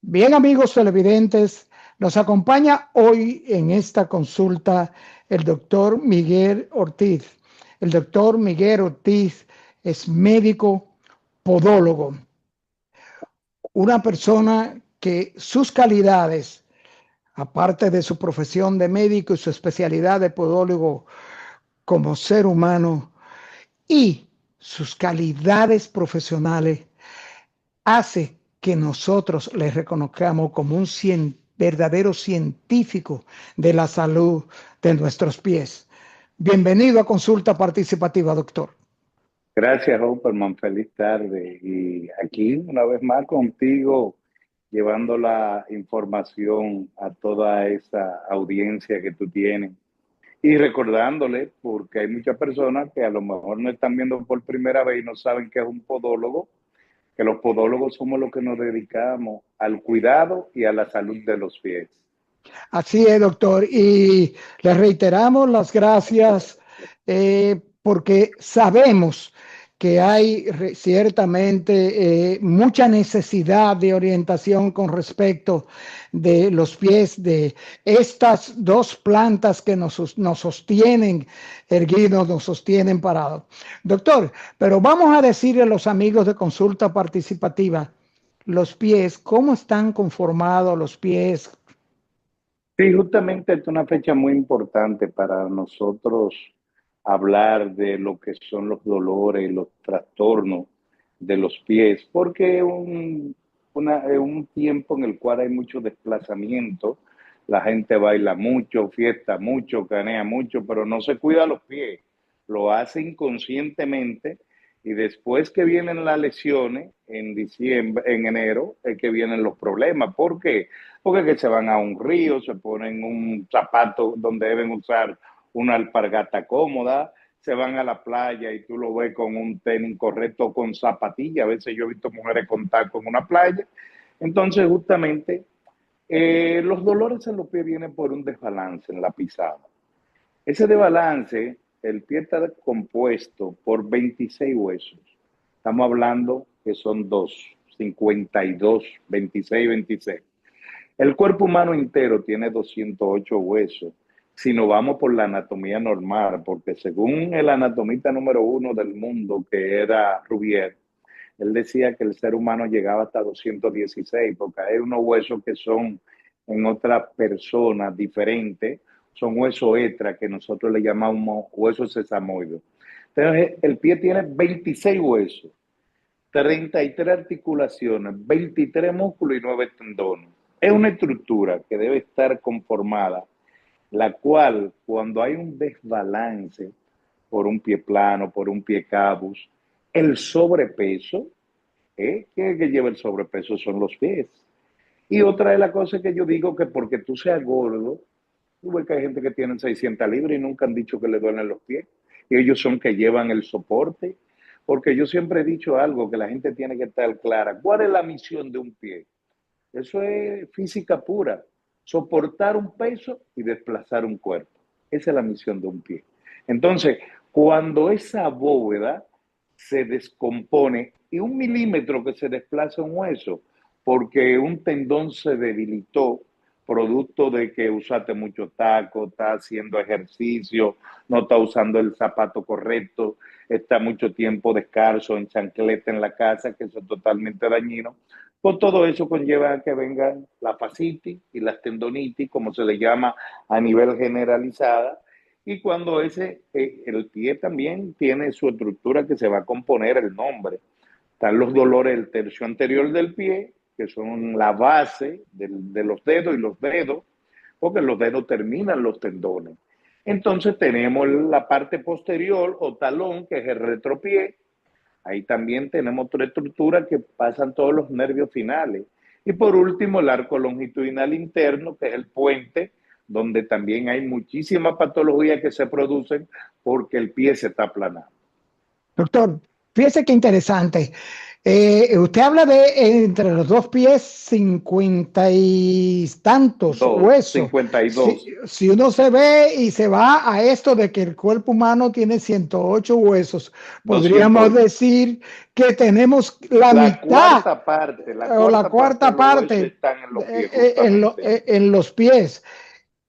Bien, amigos televidentes, nos acompaña hoy en esta consulta el doctor Miguel Ortiz. El doctor Miguel Ortiz es médico podólogo, una persona que sus calidades, aparte de su profesión de médico y su especialidad de podólogo como ser humano y sus calidades profesionales, hace que nosotros le reconozcamos como un verdadero científico de la salud de nuestros pies. Bienvenido a Consulta Participativa, doctor. Gracias, Hopperman. Feliz tarde. Y aquí, una vez más, contigo, llevando la información a toda esa audiencia que tú tienes. Y recordándole, porque hay muchas personas que a lo mejor no están viendo por primera vez y no saben qué es un podólogo, que los podólogos somos los que nos dedicamos al cuidado y a la salud de los pies. Así es, doctor. Y le reiteramos las gracias porque sabemos que hay ciertamente mucha necesidad de orientación con respecto de los pies de estas dos plantas que nos sostienen erguidos, nos sostienen parados. Doctor, pero vamos a decirle a los amigos de consulta participativa, los pies, ¿cómo están conformados los pies? Sí, justamente es una fecha muy importante para nosotros hablar de lo que son los dolores, los trastornos de los pies, porque es un tiempo en el cual hay mucho desplazamiento, la gente baila mucho, fiesta mucho, canea mucho, pero no se cuida los pies, lo hace inconscientemente y después que vienen las lesiones en diciembre, en enero, es que vienen los problemas. ¿Por qué? Porque que se van a un río, se ponen un zapato donde deben usar una alpargata cómoda, se van a la playa y tú lo ves con un tenis correcto, con zapatilla. A veces yo he visto mujeres con taco en una playa. Entonces, justamente, los dolores en los pies vienen por un desbalance en la pisada. Ese desbalance, el pie está compuesto por 26 huesos. Estamos hablando que son 52, 26, 26. El cuerpo humano entero tiene 208 huesos. Si nos vamos por la anatomía normal, porque según el anatomista número uno del mundo, que era Rubier, él decía que el ser humano llegaba hasta 216, porque hay unos huesos que son en otras personas diferentes, son huesos extra que nosotros le llamamos huesos sesamoides. Entonces, el pie tiene 26 huesos, 33 articulaciones, 23 músculos y 9 tendones. Es una estructura que debe estar conformada, la cual cuando hay un desbalance por un pie plano, por un pie cabus, el sobrepeso, ¿qué es que lleva el sobrepeso? Son los pies. Y otra de las cosas que yo digo que porque tú seas gordo, tú ves que hay gente que tiene 600 libras y nunca han dicho que le duelen los pies. Y ellos son que llevan el soporte. Porque yo siempre he dicho algo que la gente tiene que estar clara. ¿Cuál es la misión de un pie? Eso es física pura. Soportar un peso y desplazar un cuerpo. Esa es la misión de un pie. Entonces, cuando esa bóveda se descompone y un milímetro que se desplaza un hueso, porque un tendón se debilitó, producto de que usaste mucho taco, está haciendo ejercicio, no está usando el zapato correcto, está mucho tiempo descalzo, en chancleta en la casa, que eso es totalmente dañino. Pues todo eso conlleva a que vengan la fascitis y las tendonitis, como se le llama a nivel generalizada, y cuando el pie también tiene su estructura que se va a componer el nombre. Están los dolores del tercio anterior del pie, que son la base de los dedos y los dedos, porque los dedos terminan los tendones. Entonces tenemos la parte posterior o talón, que es el retropié. Ahí también tenemos otra estructura que pasan todos los nervios finales. Y por último, el arco longitudinal interno, que es el puente, donde también hay muchísimas patologías que se producen porque el pie se está aplanando. Doctor, fíjese qué interesante. Usted habla de entre los dos pies 50 y tantos Dos, huesos. cincuenta y Si, dos. si uno se ve y se va a esto de que el cuerpo humano tiene 108 huesos, podríamos 208. decir que tenemos la mitad La o la cuarta parte de cuarta los huesos parte están en los pies, justamente. en los pies.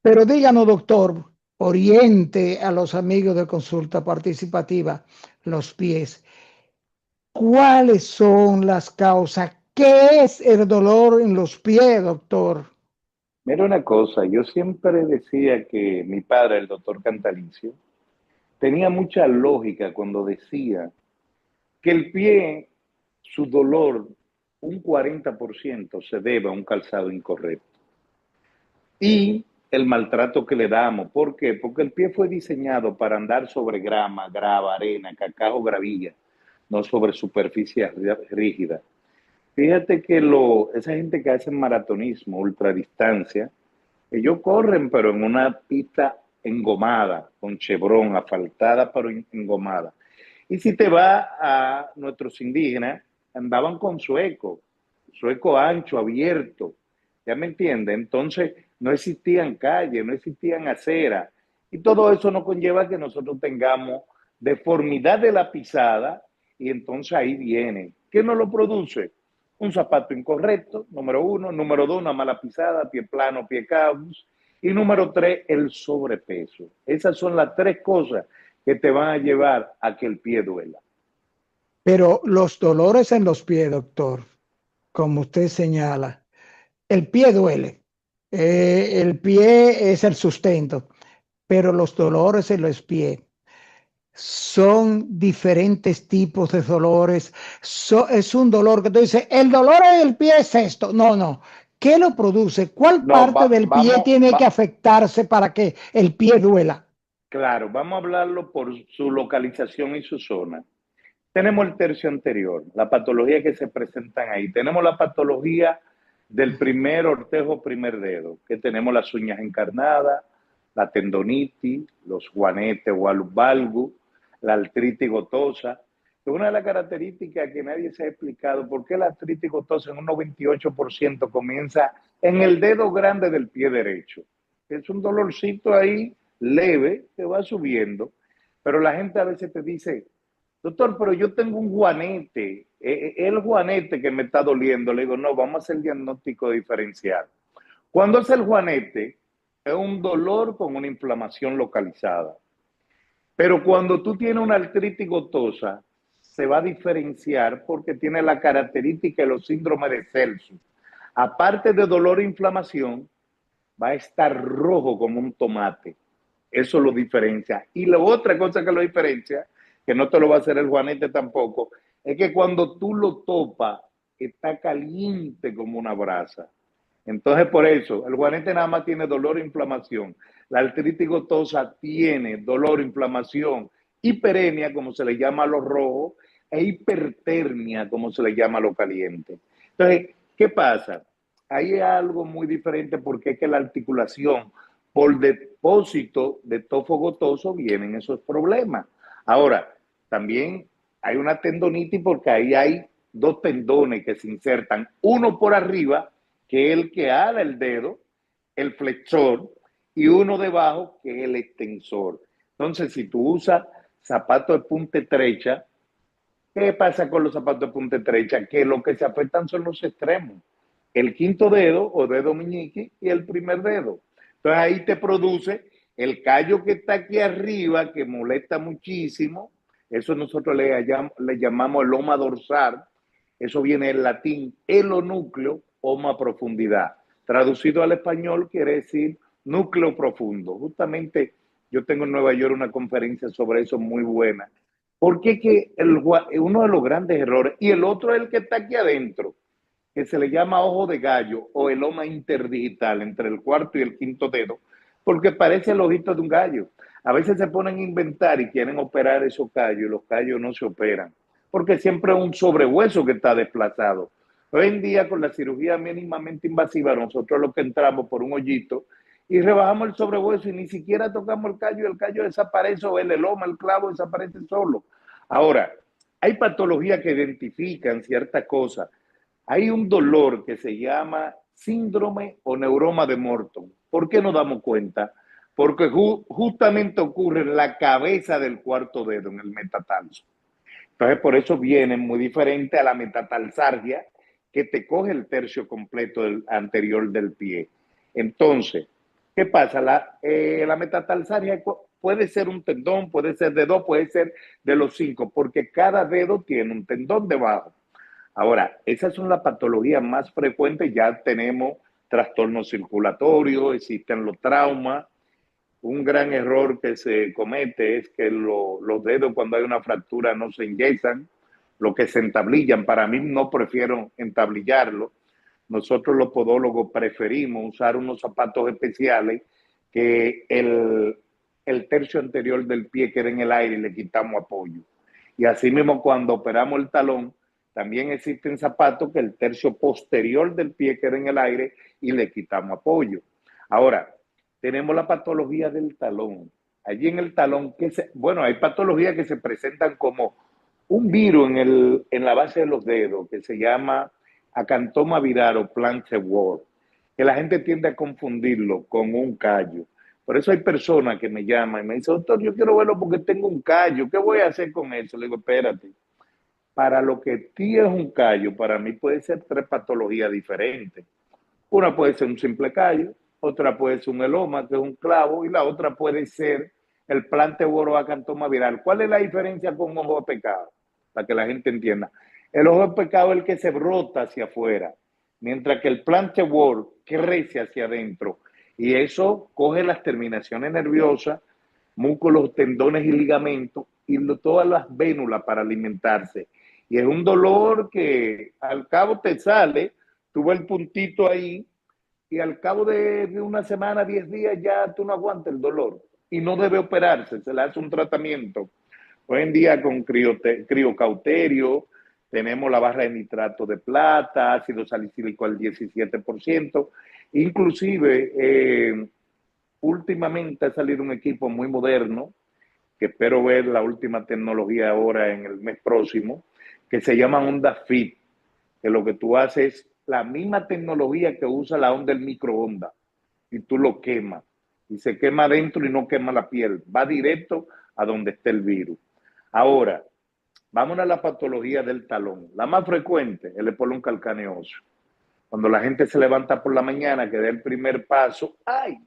Pero díganos, doctor, oriente a los amigos de consulta participativa los pies. ¿Cuáles son las causas? ¿Qué es el dolor en los pies, doctor? Mira una cosa, yo siempre decía que mi padre, el doctor Cantalicio, tenía mucha lógica cuando decía que el pie, su dolor, un 40% se debe a un calzado incorrecto. Y el maltrato que le damos. ¿Por qué? Porque el pie fue diseñado para andar sobre grama, grava, arena, cacao, gravilla, no sobre superficies rígidas. Fíjate que esa gente que hace maratonismo, ultradistancia, ellos corren, pero en una pista engomada, con chebrón, asfaltada, pero engomada. Y si te vas a nuestros indígenas, andaban con sueco, sueco ancho, abierto, ¿ya me entiendes? Entonces no existían calles, no existían aceras, y todo eso nos conlleva que nosotros tengamos deformidad de la pisada, y entonces ahí viene. ¿Qué nos lo produce? Un zapato incorrecto, número uno. Número dos, una mala pisada, pie plano, pie cabos. Y número tres, el sobrepeso. Esas son las tres cosas que te van a llevar a que el pie duela. Pero los dolores en los pies, doctor, como usted señala, el pie duele. El pie es el sustento, pero los dolores en los pies son diferentes tipos de dolores. Es un dolor que tú dices, el dolor en el pie es esto. No, no. ¿Qué lo produce? ¿Cuál No, parte del pie vamos, tiene que afectarse para que el pie duela? claro, vamos a hablarlo por su localización y su zona. Tenemos el tercio anterior, la patología que se presentan ahí. Tenemos la patología del primer ortejo, primer dedo, que tenemos las uñas encarnadas, la tendonitis, los juanetes o valgus, la artritis gotosa. Una de las características que nadie se ha explicado, por qué la artritis gotosa en un 98% comienza en el dedo grande del pie derecho. Es un dolorcito ahí leve que va subiendo, pero la gente a veces te dice, doctor, pero yo tengo un juanete, el juanete que me está doliendo. Le digo, no, vamos a hacer el diagnóstico diferencial. Cuando es el juanete, es un dolor con una inflamación localizada. Pero cuando tú tienes una artritis gotosa, se va a diferenciar porque tiene la característica de los síndromes de Celsius. Aparte de dolor e inflamación, va a estar rojo como un tomate. Eso lo diferencia. Y la otra cosa que lo diferencia, que no te lo va a hacer el juanete tampoco, es que cuando tú lo topas, está caliente como una brasa. Entonces, por eso, el juanete nada más tiene dolor e inflamación. La artritis gotosa tiene dolor, inflamación, hiperemia, como se le llama a los rojos, e hipertermia, como se le llama a los calientes. Entonces, ¿qué pasa? Ahí hay algo muy diferente porque es que la articulación, por depósito de tofo gotoso, vienen esos problemas. Ahora, también hay una tendonitis porque ahí hay dos tendones que se insertan, uno por arriba, que es el que ala el dedo, el flexor, y uno debajo, que es el extensor. Entonces, si tú usas zapatos de punta estrecha, ¿qué pasa con los zapatos de punta estrecha? Que lo que se afectan son los extremos. El quinto dedo o dedo meñique y el primer dedo. Entonces ahí te produce el callo que está aquí arriba, que molesta muchísimo. Eso nosotros le llamamos el loma dorsal. Eso viene del latín elonúcleo, oma profundidad. Traducido al español quiere decir núcleo profundo. Justamente yo tengo en Nueva York una conferencia sobre eso muy buena. Porque que uno de los grandes errores, y el otro es el que está aquí adentro, que se le llama ojo de gallo o el loma interdigital entre el cuarto y el quinto dedo, porque parece el ojito de un gallo. A veces se ponen a inventar y quieren operar esos callos y los callos no se operan, porque siempre es un sobrehueso que está desplazado. Hoy en día con la cirugía mínimamente invasiva, nosotros lo que entramos por un hoyito y rebajamos el sobrehueso y ni siquiera tocamos el callo desaparece o el loma, el clavo desaparece solo. Ahora, hay patologías que identifican ciertas cosas. Hay un dolor que se llama síndrome o neuroma de Morton. ¿Por qué nos damos cuenta? Porque justamente ocurre en la cabeza del cuarto dedo, en el metatarso. Entonces, por eso viene muy diferente a la metatarsalgia, que te coge el tercio completo del anterior del pie. Entonces, ¿qué pasa? La metatarsalgia puede ser un tendón, puede ser de dos, puede ser de los cinco, porque cada dedo tiene un tendón debajo. Ahora, esas son las patologías más frecuentes. Ya tenemos trastornos circulatorios, existen los traumas. Un gran error que se comete es que los dedos, cuando hay una fractura, no se enyesan, lo que se entablillan. Para mí no prefiero entablillarlo. Nosotros los podólogos preferimos usar unos zapatos especiales que el tercio anterior del pie quede en el aire y le quitamos apoyo. Y así mismo, cuando operamos el talón, también existen zapatos que el tercio posterior del pie queda en el aire y le quitamos apoyo. Ahora, tenemos la patología del talón. Allí en el talón, bueno, hay patologías que se presentan como un virus en la base de los dedos que se llama acantoma viral o plantar wart, que la gente tiende a confundirlo con un callo. Por eso hay personas que me llaman y me dicen, doctor, yo quiero verlo porque tengo un callo, ¿qué voy a hacer con eso? Le digo, espérate, para lo que ti es un callo, para mí puede ser tres patologías diferentes. Una puede ser un simple callo, otra puede ser un eloma, que es un clavo, y la otra puede ser el plante acantoma viral. ¿Cuál es la diferencia con un ojo de pecado? Para que la gente entienda. El ojo de pecado es el que se brota hacia afuera, mientras que el plante crece hacia adentro. Y eso coge las terminaciones nerviosas, músculos, tendones y ligamentos, y todas las vénulas para alimentarse. Y es un dolor que al cabo te sale, tú ves el puntito ahí, y al cabo de una semana, 10 días, ya tú no aguantas el dolor. Y no debe operarse, se le hace un tratamiento. Hoy en día con criocauterio, tenemos la barra de nitrato de plata, ácido salicílico al 17%. Inclusive, últimamente ha salido un equipo muy moderno, que espero ver la última tecnología ahora en el mes próximo, que se llama Onda Fit, que lo que tú haces es la misma tecnología que usa la onda del microondas y tú lo quemas y se quema adentro y no quema la piel, va directo a donde está el virus. Ahora, vamos a la patología del talón. La más frecuente, el espolón calcaneoso. Cuando la gente se levanta por la mañana, que da el primer paso, ¡ay!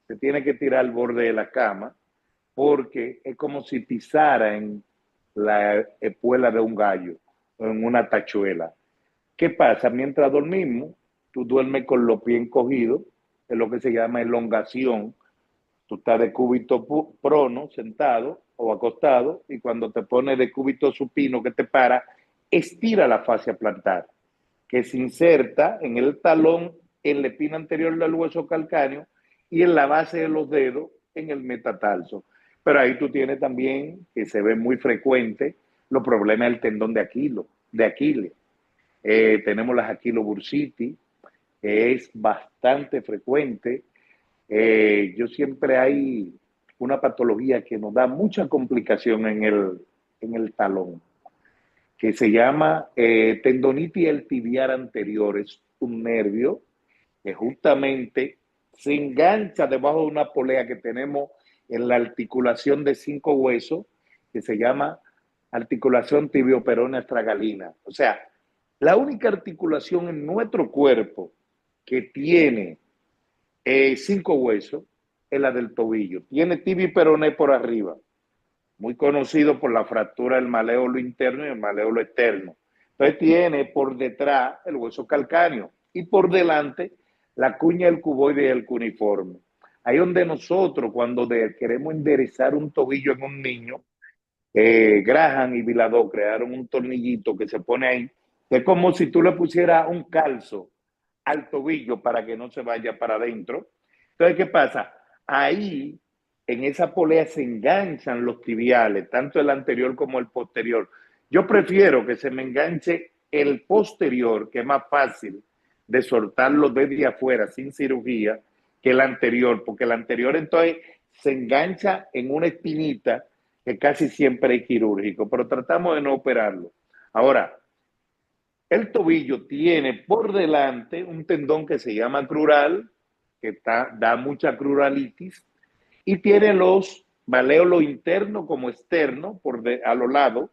Se tiene que tirar al borde de la cama porque es como si pisara en la espuela de un gallo o en una tachuela. ¿Qué pasa? Mientras dormimos, tú duermes con los pies encogidos, es lo que se llama elongación. Tú estás de cúbito prono, sentado o acostado, y cuando te pones de cúbito supino que te para, estira la fascia plantar, que se inserta en el talón, en la espina anterior del hueso calcáneo y en la base de los dedos, en el metatarso. Pero ahí tú tienes también, que se ve muy frecuente, los problemas del tendón de Aquiles. Tenemos la aquilobursitis, que es bastante frecuente. Yo siempre hay una patología que nos da mucha complicación en el talón, que se llama tendonitis el tibial anterior. Es un nervio que justamente se engancha debajo de una polea que tenemos en la articulación de 5 huesos, que se llama articulación tibioperonea astragalina. O sea, la única articulación en nuestro cuerpo que tiene 5 huesos es la del tobillo. Tiene tibio y peroné por arriba, muy conocido por la fractura del maléolo interno y el maléolo externo. Entonces tiene por detrás el hueso calcáneo y por delante la cuña del cuboide y el cuneiforme. Ahí donde nosotros, cuando queremos enderezar un tobillo en un niño, Graham y Viladó crearon un tornillito que se pone ahí, que es como si tú le pusieras un calzo al tobillo para que no se vaya para adentro. Entonces, ¿qué pasa? Ahí, en esa polea se enganchan los tibiales, tanto el anterior como el posterior. Yo prefiero que se me enganche el posterior, que es más fácil de soltarlo desde afuera sin cirugía, que el anterior, porque el anterior entonces se engancha en una espinita que casi siempre es quirúrgico, pero tratamos de no operarlo. Ahora, el tobillo tiene por delante un tendón que se llama crural, que da mucha cruralitis, y tiene los valéolos internos como externos a los lados,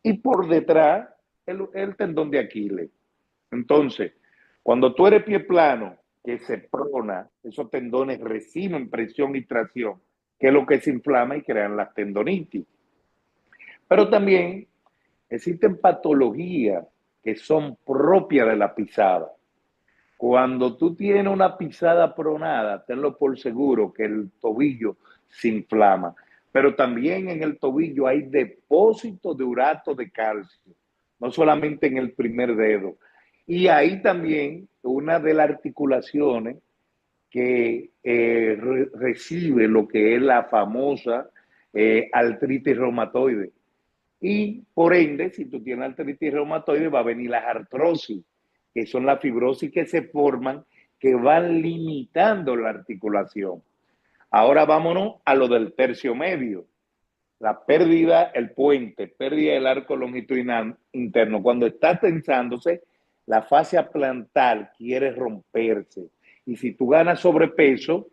y por detrás el tendón de Aquiles. Entonces, cuando tú eres pie plano, que se prona, esos tendones reciben presión y tracción, que es lo que se inflama y crean las tendonitis. Pero también existen patologías que son propias de la pisada. Cuando tú tienes una pisada pronada, tenlo por seguro que el tobillo se inflama. Pero también en el tobillo hay depósitos de urato de calcio, no solamente en el primer dedo. Y ahí también una de las articulaciones que recibe lo que es la famosa artritis reumatoide. Y por ende, si tú tienes artritis reumatoide, va a venir las artrosis, que son las fibrosis que se forman, que van limitando la articulación. Ahora vámonos a lo del tercio medio. La pérdida, el puente, pérdida del arco longitudinal interno. Cuando está tensándose, la fascia plantar quiere romperse. Y si tú ganas sobrepeso,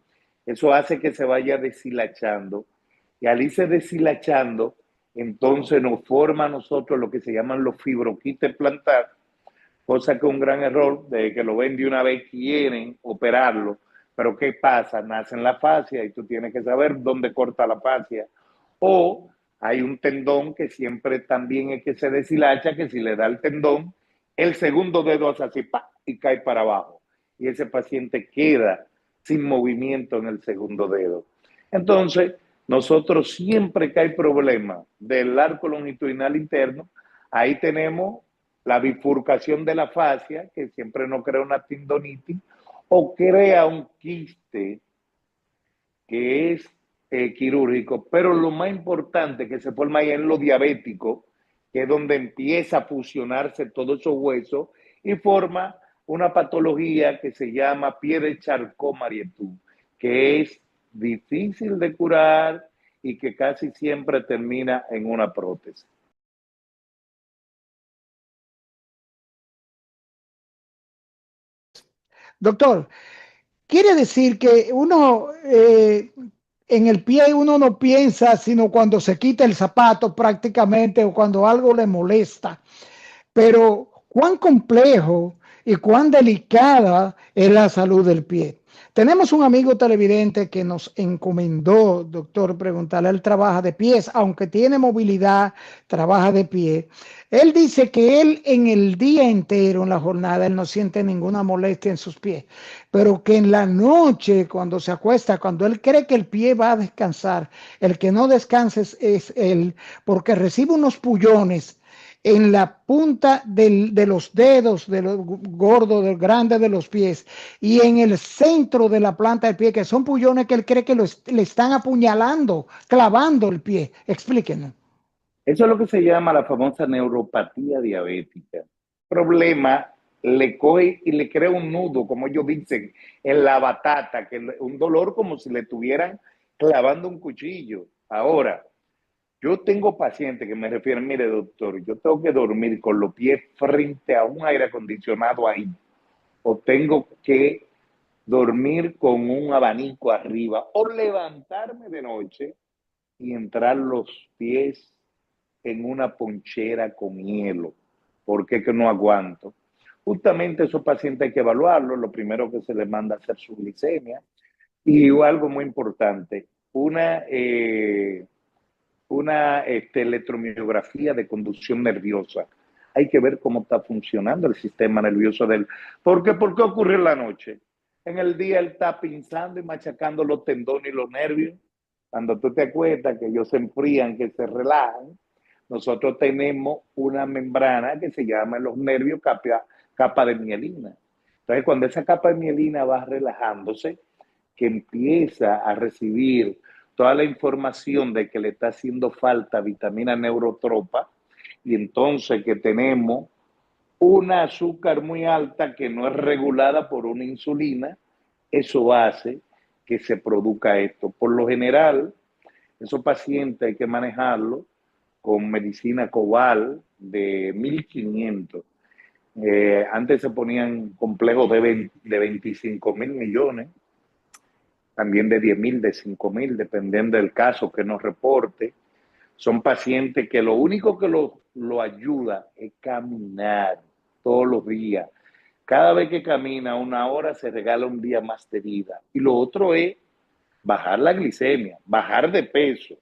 eso hace que se vaya deshilachando. Y al irse deshilachando, entonces nos forma a nosotros lo que se llaman los fibroquites plantar, cosa que es un gran error, de que lo ven de una vez, quieren operarlo, pero ¿qué pasa? Nace en la fascia y tú tienes que saber dónde corta la fascia. O hay un tendón que siempre también es que se deshilacha, que si le da el tendón, el segundo dedo hace así, ¡pa! Y cae para abajo. Y ese paciente queda sin movimiento en el segundo dedo. Entonces, nosotros siempre que hay problema del arco longitudinal interno, ahí tenemos la bifurcación de la fascia, que siempre nos crea una tendonitis, o crea un quiste que es quirúrgico, pero lo más importante que se forma ahí en lo diabético, que es donde empieza a fusionarse todos esos huesos y forma una patología que se llama pie de Charcot-Marie-Tooth, que es difícil de curar y que casi siempre termina en una prótesis. Doctor, quiere decir que uno en el pie uno no piensa sino cuando se quita el zapato prácticamente o cuando algo le molesta. Pero cuán complejo y cuán delicada es la salud del pie. Tenemos un amigo televidente que nos encomendó, doctor, preguntarle, él trabaja de pies, aunque tiene movilidad, trabaja de pie. Él dice que él en el día entero, en la jornada, él no siente ninguna molestia en sus pies, pero que en la noche, cuando se acuesta, cuando él cree que el pie va a descansar, el que no descansa es él, porque recibe unos pullones en la punta de los dedos, de los gordos, del grande de los pies, y en el centro de la planta del pie, que son pullones que él cree que le están apuñalando, clavando el pie. Explíquenos. Eso es lo que se llama la famosa neuropatía diabética. Problema le coge y le crea un nudo, como ellos dicen, en la batata, que un dolor como si le estuvieran clavando un cuchillo. Ahora, yo tengo pacientes que me refieren, mire doctor, yo tengo que dormir con los pies frente a un aire acondicionado ahí, o tengo que dormir con un abanico arriba, o levantarme de noche y entrar los pies en una ponchera con hielo, porque es que no aguanto. Justamente esos pacientes hay que evaluarlos, lo primero que se les manda a hacer su glicemia, y algo muy importante, una electromiografía de conducción nerviosa. Hay que ver cómo está funcionando el sistema nervioso de él. ¿Por qué? ¿Por qué ocurre en la noche? En el día él está pinzando y machacando los tendones y los nervios. Cuando tú te acuerdas que ellos se enfrían, que se relajan, nosotros tenemos una membrana que se llama en los nervios capa de mielina. Entonces, cuando esa capa de mielina va relajándose, que empieza a recibir toda la información de que le está haciendo falta vitamina neurotropa y entonces que tenemos una azúcar muy alta que no es regulada por una insulina, eso hace que se produzca esto. Por lo general, Esos pacientes hay que manejarlos con medicina Cobal de 1.500. Antes se ponían complejos de 25.000 millones, también de 10.000, de 5.000, dependiendo del caso que nos reporte. Son pacientes que lo único que lo ayuda es caminar todos los días. Cada vez que camina 1 hora se regala un día más de vida. Y lo otro es bajar la glicemia, bajar de peso.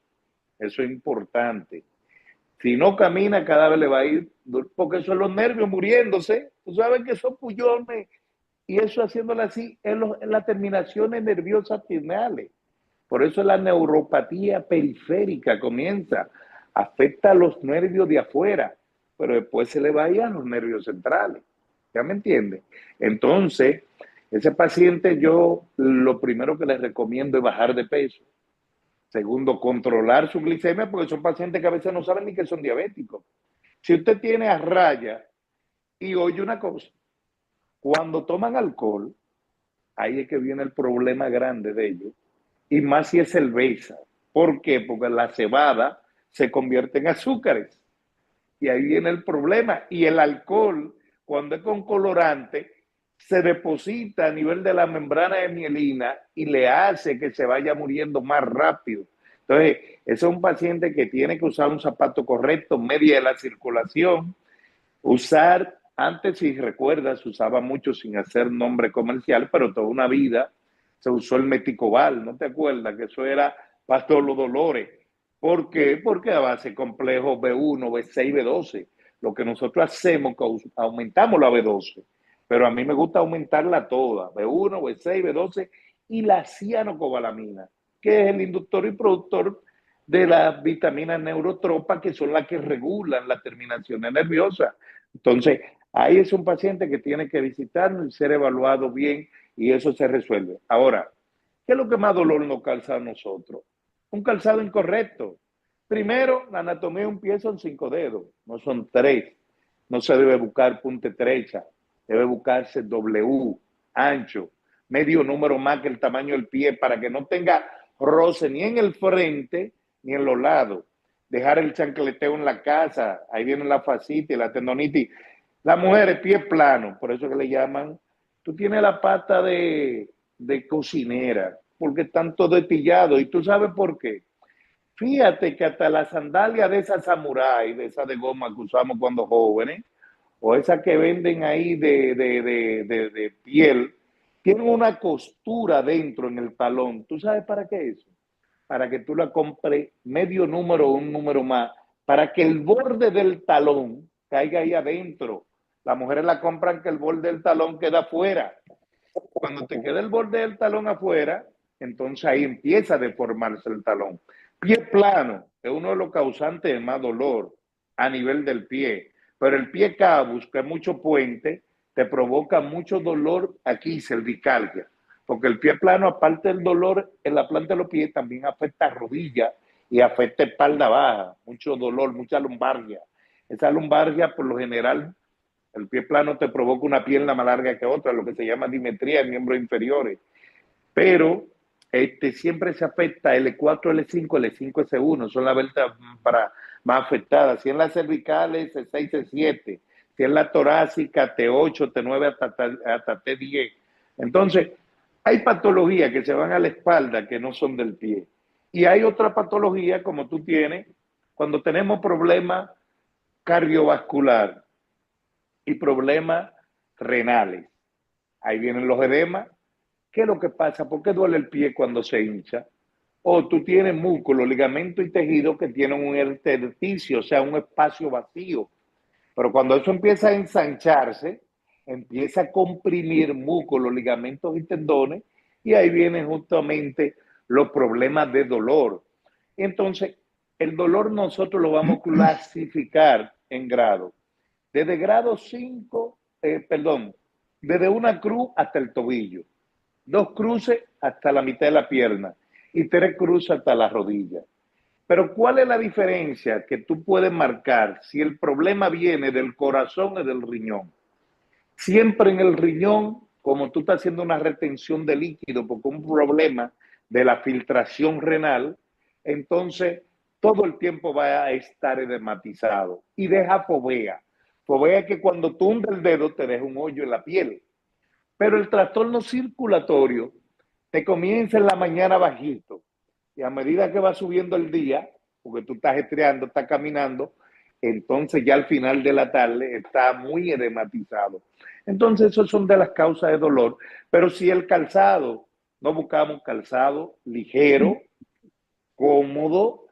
Eso es importante. Si no camina, cada vez le va a ir, porque son los nervios muriéndose. Tú sabes que esos pullones y eso haciéndolo así en las terminaciones nerviosas finales. Por eso la neuropatía periférica comienza, afecta a los nervios de afuera, pero después se le va a ir a los nervios centrales. ¿Ya me entiende? Entonces, ese paciente yo lo primero que les recomiendo es bajar de peso. Segundo, controlar su glicemia, porque son pacientes que a veces no saben ni que son diabéticos. Si usted tiene a raya, y oye una cosa, cuando toman alcohol, ahí es que viene el problema grande de ellos, y más si es cerveza. ¿Por qué? Porque la cebada se convierte en azúcares, y ahí viene el problema. Y el alcohol, cuando es con colorante, se deposita a nivel de la membrana de mielina y le hace que se vaya muriendo más rápido. Entonces, ese es un paciente que tiene que usar un zapato correcto, media de la circulación, usar, antes si recuerdas, se usaba mucho sin hacer nombre comercial, pero toda una vida se usó el meticobal, ¿no te acuerdas? Que eso era para todos los dolores. ¿Por qué? Porque a base complejo B1, B6, B12. Lo que nosotros hacemos es que aumentamos la B12, pero a mí me gusta aumentarla toda, B1, B6, B12 y la cianocobalamina, que es el inductor y productor de las vitaminas neurotropas, que son las que regulan las terminaciones nerviosas. Entonces, ahí es un paciente que tiene que visitarnos y ser evaluado bien y eso se resuelve. Ahora, ¿qué es lo que más dolor nos causa a nosotros? Un calzado incorrecto. Primero, la anatomía de un pie son 5 dedos, no son 3. No se debe buscar punta estrecha, debe buscarse W, ancho, medio número más que el tamaño del pie para que no tenga roce ni en el frente ni en los lados. Dejar el chancleteo en la casa, ahí viene la fascitis, la tendonitis. Las mujeres, pie plano, por eso que le llaman, tú tienes la pata de cocinera, porque están todos estillados. ¿Y tú sabes por qué? Fíjate que hasta la sandalia de esa samurái, de esa de goma que usamos cuando jóvenes, o esa que venden ahí de piel, tienen una costura dentro en el talón. ¿Tú sabes para qué es eso? Para que tú la compres medio número o un número más, para que el borde del talón caiga ahí adentro. Las mujeres la compran que el borde del talón queda afuera. Cuando te queda el borde del talón afuera, entonces ahí empieza a deformarse el talón. Pie plano es uno de los causantes de más dolor a nivel del pie, pero el pie cabus, que es mucho puente, te provoca mucho dolor aquí, cervicalgia, porque el pie plano, aparte del dolor en la planta de los pies, también afecta a rodilla y afecta espalda baja, mucho dolor, mucha lumbalgia. Esa lumbalgia, por lo general, el pie plano te provoca una pierna más larga que otra, lo que se llama dimetría en miembros inferiores. Pero siempre se afecta L4, L5, L5, S1, son las vértebras más afectadas. Si en las cervicales, C6, C7. Si en la torácica, T8, T9 hasta T10. Entonces, hay patologías que se van a la espalda que no son del pie. Y hay otra patología como tú tienes cuando tenemos problemas cardiovasculares y problemas renales. Ahí vienen los edemas. ¿Qué es lo que pasa? ¿Por qué duele el pie cuando se hincha? O tú tienes músculo, ligamento y tejido que tienen un intersticio, o sea, un espacio vacío. Pero cuando eso empieza a ensancharse, empieza a comprimir músculos, ligamentos y tendones, y ahí vienen justamente los problemas de dolor. Entonces, el dolor nosotros lo vamos a clasificar en grados. Desde grado 5, desde una cruz hasta el tobillo, 2 cruces hasta la mitad de la pierna y 3 cruces hasta la rodilla. Pero ¿cuál es la diferencia que tú puedes marcar si el problema viene del corazón o del riñón? Siempre en el riñón, como tú estás haciendo una retención de líquido porque un problema de la filtración renal, entonces todo el tiempo va a estar edematizado y deja fovea. Fovea es que cuando tú hundes el dedo te deja un hoyo en la piel. Pero el trastorno circulatorio te comienza en la mañana bajito y a medida que va subiendo el día, porque tú estás estreando, estás caminando, entonces ya al final de la tarde está muy edematizado. Entonces, esas son de las causas de dolor. Pero si el calzado, no buscamos calzado ligero, cómodo.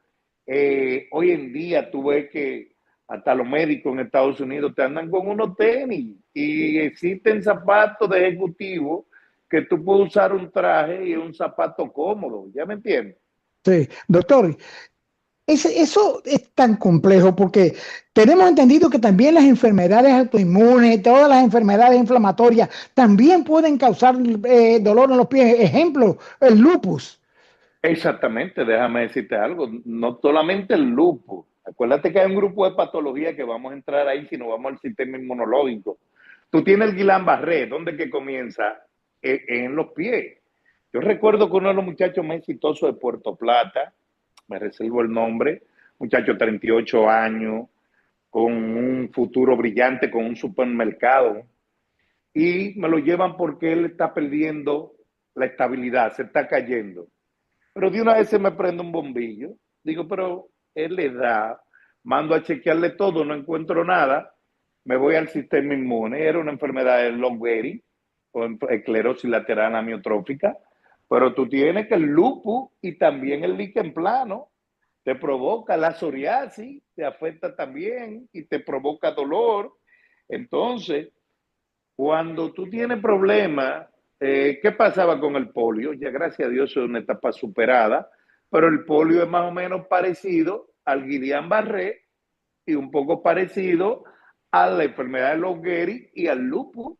Hoy en día tú ves que hasta los médicos en Estados Unidos te andan con unos tenis y existen zapatos de ejecutivo que tú puedes usar un traje y un zapato cómodo. ¿Ya me entiendes? Sí, doctor, eso es tan complejo porque tenemos entendido que también las enfermedades autoinmunes, todas las enfermedades inflamatorias, también pueden causar dolor en los pies. Ejemplo, el lupus. Exactamente, déjame decirte algo, no solamente el lupus, acuérdate que hay un grupo de patologías que vamos a entrar ahí si nos vamos al sistema inmunológico. Tú tienes el Guillain-Barré, ¿dónde que comienza? En los pies. Yo recuerdo que uno de los muchachos más exitosos de Puerto Plata, me reservo el nombre, muchacho 38 años, con un futuro brillante, con un supermercado, y me lo llevan porque él está perdiendo la estabilidad, se está cayendo. Pero de una vez se me prende un bombillo. Digo, pero él le da, mando a chequearle todo, no encuentro nada, me voy al sistema inmune. Era una enfermedad de Lou Gehrig o esclerosis lateral amiotrófica, pero tú tienes que el lupus y también el líquen plano te provoca la psoriasis, te afecta también y te provoca dolor. Entonces, cuando tú tienes problemas, ¿qué pasaba con el polio? Ya gracias a Dios es una etapa superada, pero el polio es más o menos parecido al Guillain-Barré y un poco parecido a la enfermedad de Lou Gehrig y al lupus.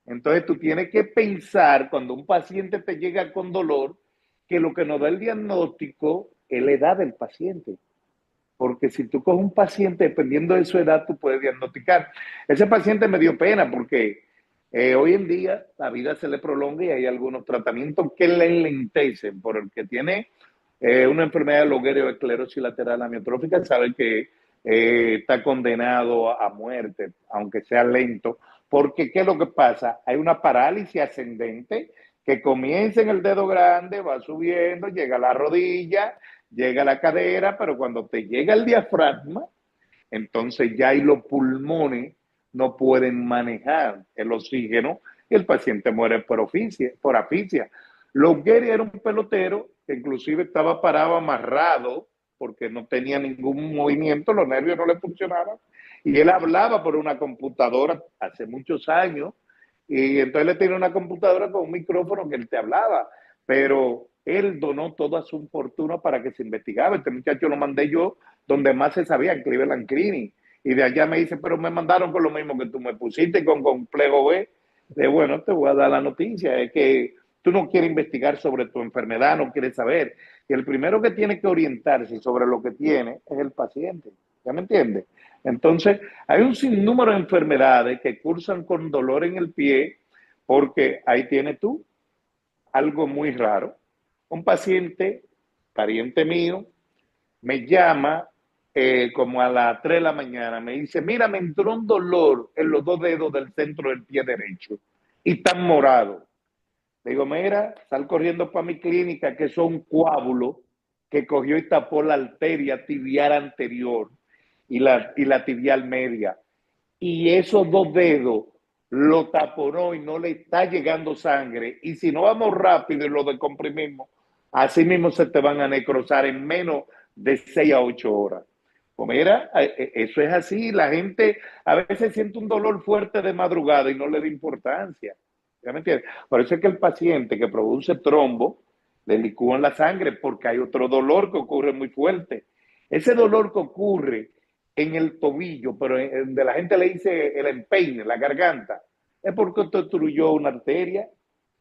Entonces tú tienes que pensar cuando un paciente te llega con dolor que lo que nos da el diagnóstico es la edad del paciente. Porque si tú coges un paciente, dependiendo de su edad, tú puedes diagnosticar. Ese paciente me dio pena porque hoy en día la vida se le prolonga y hay algunos tratamientos que le enlentecen. Por el que tiene una enfermedad de Lou Gehrig o esclerosis lateral amiotrófica, sabe que está condenado a muerte, aunque sea lento. Porque, ¿qué es lo que pasa? Hay una parálisis ascendente que comienza en el dedo grande, va subiendo, llega a la rodilla, llega a la cadera, pero cuando te llega el diafragma, entonces ya ahí los pulmones no pueden manejar el oxígeno y el paciente muere por asfixia. Lou Gehrig era un pelotero que inclusive estaba parado amarrado porque no tenía ningún movimiento, los nervios no le funcionaban, y él hablaba por una computadora hace muchos años, y entonces él tenía una computadora con un micrófono que él te hablaba, pero él donó toda su fortuna para que se investigara. Este muchacho lo mandé yo donde más se sabía, en Cleveland Clinic. Y de allá me dice, pero me mandaron con lo mismo que tú me pusiste, con complejo B. De bueno, te voy a dar la noticia, es que tú no quieres investigar sobre tu enfermedad, no quieres saber. Y el primero que tiene que orientarse sobre lo que tiene es el paciente. ¿Ya me entiendes? Entonces, hay un sinnúmero de enfermedades que cursan con dolor en el pie, porque ahí tienes tú algo muy raro. Un paciente, pariente mío, me llama como a las 3 de la mañana, me dice, mira, me entró un dolor en los dos dedos del centro del pie derecho y tan morado. Le digo, mira, sal corriendo para mi clínica, que es un coágulo que cogió y tapó la arteria tibial anterior y la tibial media. Y esos dos dedos lo taponó y no le está llegando sangre. Y si no vamos rápido y lo descomprimimos, así mismo se te van a necrosar en menos de 6 a 8 horas. Pues mira, eso es así. La gente a veces siente un dolor fuerte de madrugada y no le da importancia. ¿Ya me entiendes? Por eso es que el paciente que produce trombo le licúan la sangre porque hay otro dolor que ocurre muy fuerte. Ese dolor que ocurre en el tobillo, pero de la gente le dice el empeine, la garganta, es porque te obstruyó una arteria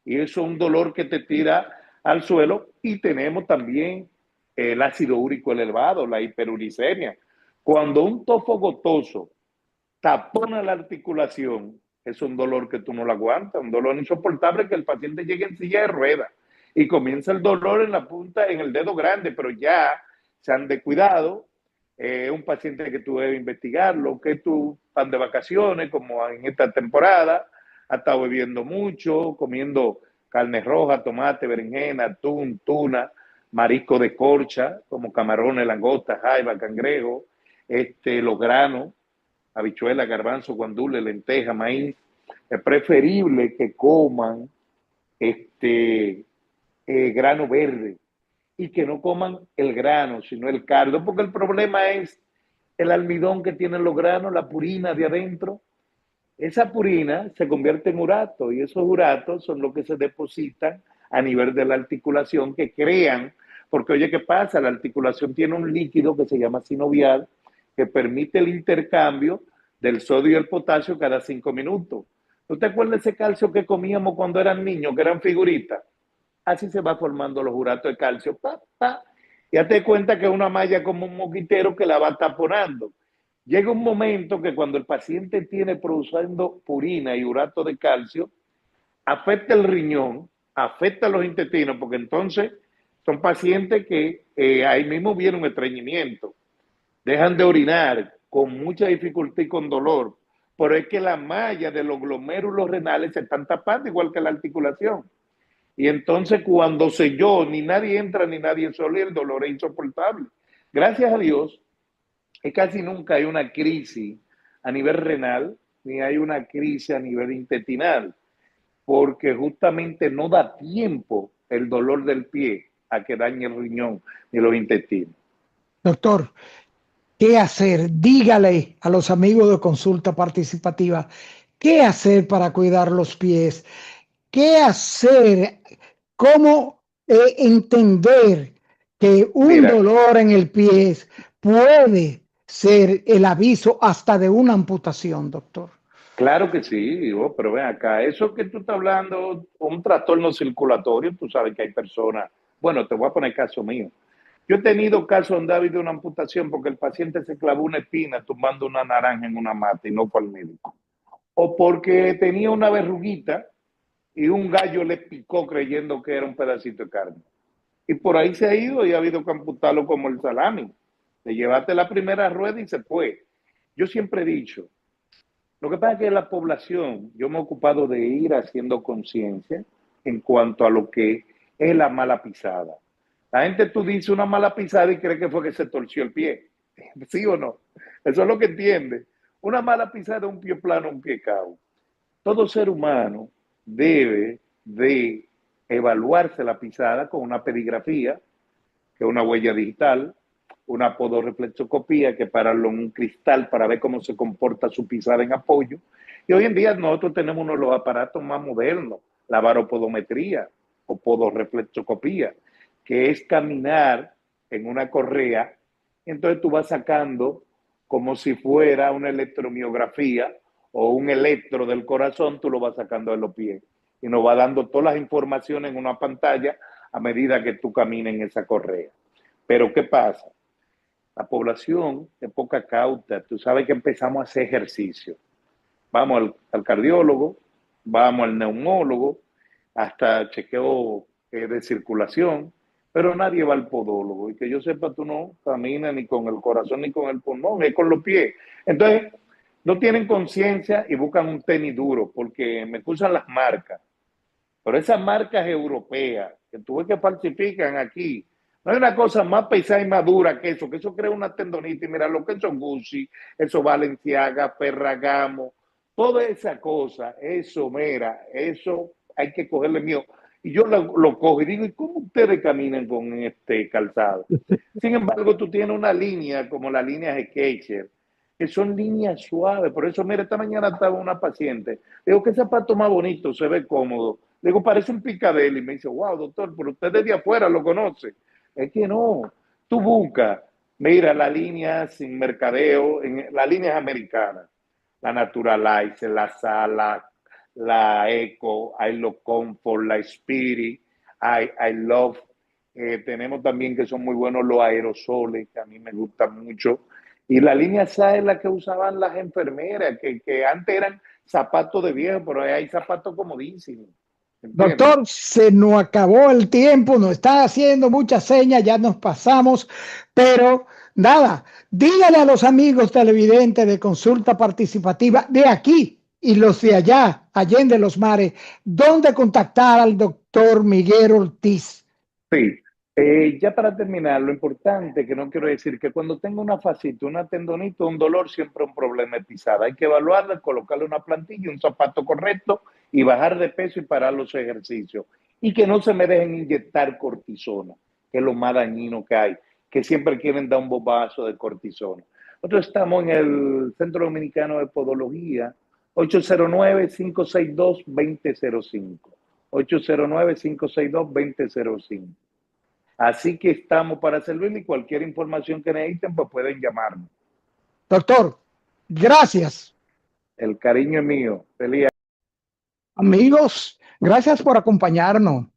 y eso es un dolor que te tira al suelo. Y tenemos también el ácido úrico elevado, la hiperuricemia. Cuando un tofo gotoso tapona la articulación, es un dolor que tú no lo aguantas, un dolor insoportable que el paciente llegue en silla de ruedas y comienza el dolor en la punta, en el dedo grande, pero ya se han descuidado. Un paciente que tú debes investigarlo, que tú estás de vacaciones, como en esta temporada, ha estado bebiendo mucho, comiendo carne roja, tomate, berenjena, atún, tuna, marisco de corcha, como camarones, langosta, jaiba, cangrejo, los granos, habichuela, garbanzo, guandule, lenteja, maíz. Es preferible que coman grano verde y que no coman el grano, sino el cardo, porque el problema es el almidón que tienen los granos, la purina de adentro. Esa purina se convierte en urato y esos uratos son los que se depositan a nivel de la articulación que crean, porque oye, ¿qué pasa? La articulación tiene un líquido que se llama sinovial que permite el intercambio del sodio y el potasio cada 5 minutos. ¿No te acuerdas de ese calcio que comíamos cuando eran niños, que eran figuritas? Así se va formando los uratos de calcio. Pa, pa. Ya te cuenta que es una malla como un mosquitero que la va taponando. Llega un momento que cuando el paciente tiene produciendo purina y urato de calcio, afecta el riñón, afecta los intestinos, porque entonces son pacientes que ahí mismo viene un estreñimiento, dejan de orinar con mucha dificultad y con dolor, pero es que la malla de los glomérulos renales se están tapando igual que la articulación. Y entonces cuando selló, ni nadie entra ni nadie sale, el dolor es insoportable. Gracias a Dios, casi nunca hay una crisis a nivel renal, ni hay una crisis a nivel intestinal, porque justamente no da tiempo el dolor del pie a que dañe el riñón ni los intestinos. Doctor, ¿qué hacer? Dígale a los amigos de consulta participativa, ¿qué hacer para cuidar los pies? ¿Qué hacer? ¿Cómo entender que un Mira, dolor en el pie puede ser el aviso hasta de una amputación, doctor? claro que sí, pero ven acá, eso que tú estás hablando, un trastorno circulatorio, tú sabes que hay personas, bueno, te voy a poner caso mío. Yo he tenido casos donde ha habido una amputación porque el paciente se clavó una espina tumbando una naranja en una mata y no fue al médico. O porque tenía una verruguita y un gallo le picó creyendo que era un pedacito de carne. Y por ahí se ha ido y ha habido que amputarlo como el salami. Le llevaste la primera rueda y se fue. Yo siempre he dicho, lo que pasa es que la población, yo me he ocupado de ir haciendo conciencia en cuanto a lo que es la mala pisada. La gente tú dices una mala pisada y cree que fue que se torció el pie. ¿Sí o no? Eso es lo que entiende. Una mala pisada es un pie plano, un pie cao. Todo ser humano debe de evaluarse la pisada con una pedigrafía, que es una huella digital, una podoreflexoscopía, que pararlo en un cristal para ver cómo se comporta su pisada en apoyo. Y hoy en día nosotros tenemos uno de los aparatos más modernos, la varopodometría o podoreflexoscopía, que es caminar en una correa. Entonces tú vas sacando como si fuera una electromiografía o un electro del corazón, tú lo vas sacando de los pies y nos va dando todas las informaciones en una pantalla a medida que tú caminas en esa correa. Pero ¿qué pasa? La población es poca cauta. Tú sabes que empezamos a hacer ejercicio. Vamos al cardiólogo, vamos al neumólogo, hasta chequeo de circulación, pero nadie va al podólogo. Y que yo sepa, tú no caminas ni con el corazón ni con el pulmón, es con los pies. Entonces, no tienen conciencia y buscan un tenis duro, porque me excusan las marcas. Pero esas marcas europeas, que tú ves que falsifican aquí, no hay una cosa más pesada y más dura que eso crea una tendonitis. Mira, lo que son Gucci, eso Balenciaga, Ferragamo, toda esa cosa, eso, mira, eso hay que cogerle miedo. Y yo lo cojo y digo, ¿y cómo ustedes caminan con este calzado? Sin embargo, tú tienes una línea como la línea Skechers, que son líneas suaves. Por eso, mira, esta mañana estaba una paciente. Digo, ¿qué zapato más bonito? Se ve cómodo. Digo, parece un picadilly. Y me dice, wow, doctor, pero usted desde afuera lo conoce. Es que no. Tú buscas, mira, la línea sin mercadeo, la línea es americana. La Naturalize, la Sala, la Eco, I Love Comfort, la Spirit, I Love. Tenemos también que son muy buenos los aerosoles, que a mí me gustan mucho. Y la línea SA es la que usaban las enfermeras, que antes eran zapatos de viejo, pero hay zapatos comodísimos. ¿entiendes? Doctor, se nos acabó el tiempo, nos está haciendo muchas señas, ya nos pasamos, pero nada, dígale a los amigos televidentes de Consulta Participativa de aquí y los de allá, Allende los Mares, dónde contactar al doctor Miguel Ortiz. Sí, ya para terminar, lo importante, que no quiero decir que cuando tenga una fascitis, una tendonitis, un dolor, siempre un problema de pisada. Hay que evaluarla, colocarle una plantilla, un zapato correcto y bajar de peso y parar los ejercicios. Y que no se me dejen inyectar cortisona, que es lo más dañino que hay, que siempre quieren dar un bobazo de cortisona. Nosotros estamos en el Centro Dominicano de Podología, 809-562-2005. 809-562-2005. Así que estamos para servirle y cualquier información que necesiten, pues pueden llamarnos. Doctor, gracias. El cariño es mío. Feliz. Amigos, gracias por acompañarnos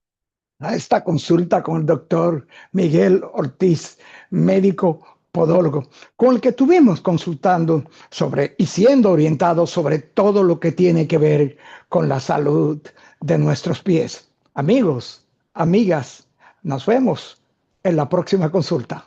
a esta consulta con el doctor Miguel Ortiz, médico podólogo, con el que estuvimos consultando sobre y siendo orientados sobre todo lo que tiene que ver con la salud de nuestros pies. Amigos, amigas, nos vemos en la próxima consulta.